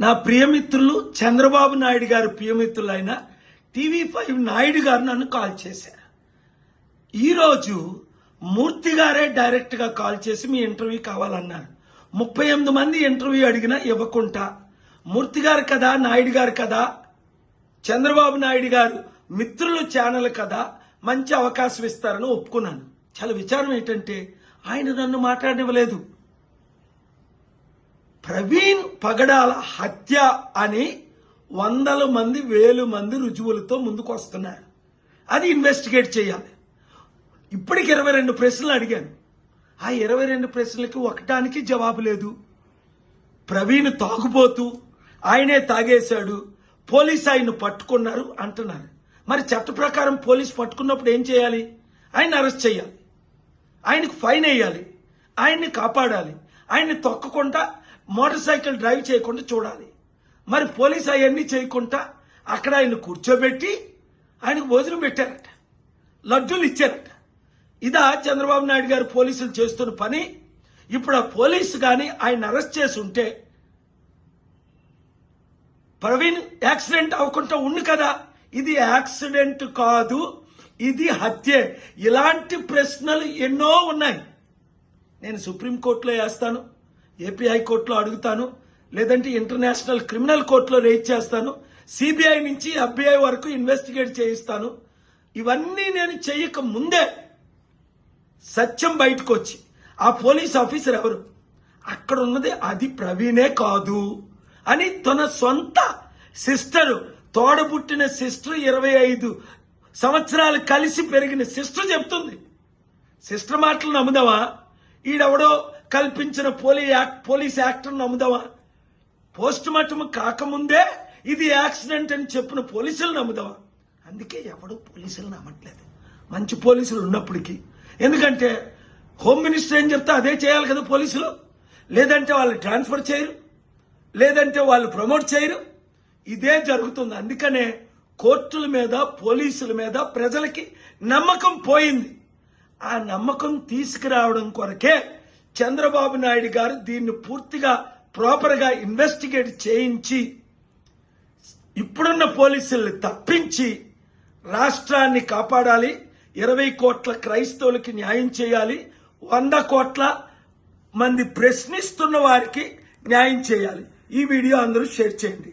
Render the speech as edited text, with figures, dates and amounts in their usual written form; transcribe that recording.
నా ప్రియమిత్రులు చంద్రబాబు నాయుడు గారు ప్రియమిత్రులైన టీవీ5 నాయుడు గారు నన్ను కాల్ చేశారు. ఈరోజు మూర్తి గారే డైరెక్ట్ గా కాల్ చేసి మీ ఇంటర్వ్యూ కావాలన్నారు. 38 మంది ఇంటర్వ్యూ అడిగినా ఇవ్వకుండా మూర్తి గారు కదా, నాయుడు గారు కదా, చంద్రబాబు నాయుడు గారు మిత్రులు ఛానల్ కదా, మంచి అవకాశం ఇస్తారని ఒప్పుకున్నాను. చాలా విచారం ఏంటంటే ఆయన నన్ను మాట్లాడనివ్వలేదు. ప్రవీణ్ పగడాల హత్య అని 100 మంది 1000 మంది రుజువులతో ముందుకు వస్తున్నారు. అది ఇన్వెస్టిగేట్ చేయాలి. ఇప్పటికి 22 ప్రశ్నలు అడిగాను. ఆ 22 ప్రశ్నలకి ఒకటానికి జవాబు లేదు. ప్రవీణ్ తాగుబోతూ ఆయనే తాగేశాడు, పోలీసు ఆయన్ని పట్టుకున్నారు అంటున్నారు. మరి చట్ట ప్రకారం పోలీసు పట్టుకున్నప్పుడు ఏం చేయాలి? ఆయన అరెస్ట్ చేయాలి, ఆయనకు ఫైన్ వేయాలి, ఆయన్ని కాపాడాలి, ఆయన్ని తొక్కకుండా మోటార్ సైకిల్ డ్రైవ్ చేయకుండా చూడాలి. మరి పోలీసు అవన్నీ చేయకుండా అక్కడ ఆయన కూర్చోబెట్టి ఆయనకు భోజనం పెట్టారట, లడ్డూలు ఇచ్చారట. ఇదా చంద్రబాబు నాయుడు గారు పోలీసులు చేస్తున్న పని? ఇప్పుడు ఆ పోలీసు కానీ ఆయన అరెస్ట్ చేసి ఉంటే ప్రవీణ్ యాక్సిడెంట్ అవ్వకుండా ఉండు కదా. ఇది యాక్సిడెంట్ కాదు, ఇది హత్యే. ఇలాంటి ప్రశ్నలు ఎన్నో ఉన్నాయి. నేను సుప్రీంకోర్టులో వేస్తాను, ఏపీ హైకోర్టులో అడుగుతాను, లేదంటే ఇంటర్నేషనల్ క్రిమినల్ కోర్టులో రేజ్ చేస్తాను, సిబిఐ నుంచి FBI వరకు ఇన్వెస్టిగేట్ చేయిస్తాను. ఇవన్నీ నేను చేయక ముందే సత్యం బయటకు వచ్చి ఆ పోలీస్ ఆఫీసర్ ఎవరు, అక్కడ ఉన్నది అది ప్రవీణే కాదు అని తన సొంత సిస్టరు, తోడబుట్టిన సిస్టర్, 25 సంవత్సరాలు కలిసి పెరిగిన సిస్టర్ చెప్తుంది. సిస్టర్ మాటలు నమ్ముదామా? ఈడెవడో కల్పించిన పోలీస్ యాక్టర్ నమ్ముదామా? పోస్ట్ మార్టం కాకముందే ఇది యాక్సిడెంట్ అని చెప్పిన పోలీసులు నమ్ముదామా? అందుకే ఎవడు పోలీసులు నమ్మట్లేదు, మంచి పోలీసులు ఉన్నప్పటికీ. ఎందుకంటే హోమ్ మినిస్టర్ ఏం చెప్తే అదే చేయాలి కదా పోలీసులు. లేదంటే వాళ్ళు ట్రాన్స్ఫర్ చేయరు, లేదంటే వాళ్ళు ప్రమోట్ చేయరు. ఇదే జరుగుతుంది. అందుకనే కోర్టుల మీద, పోలీసుల మీద ప్రజలకి నమ్మకం పోయింది. ఆ నమ్మకం తీసుకురావడం కొరకే చంద్రబాబు నాయుడు గారు దీన్ని పూర్తిగా ప్రాపర్గా ఇన్వెస్టిగేట్ చేయించి ఇప్పుడున్న పోలీసుల్ని తప్పించి రాష్ట్రాన్ని కాపాడాలి. 20 కోట్ల క్రైస్తవులకి న్యాయం చేయాలి. 100 కోట్ల మంది ప్రశ్నిస్తున్న వారికి న్యాయం చేయాలి. ఈ వీడియో అందరూ షేర్ చేయండి.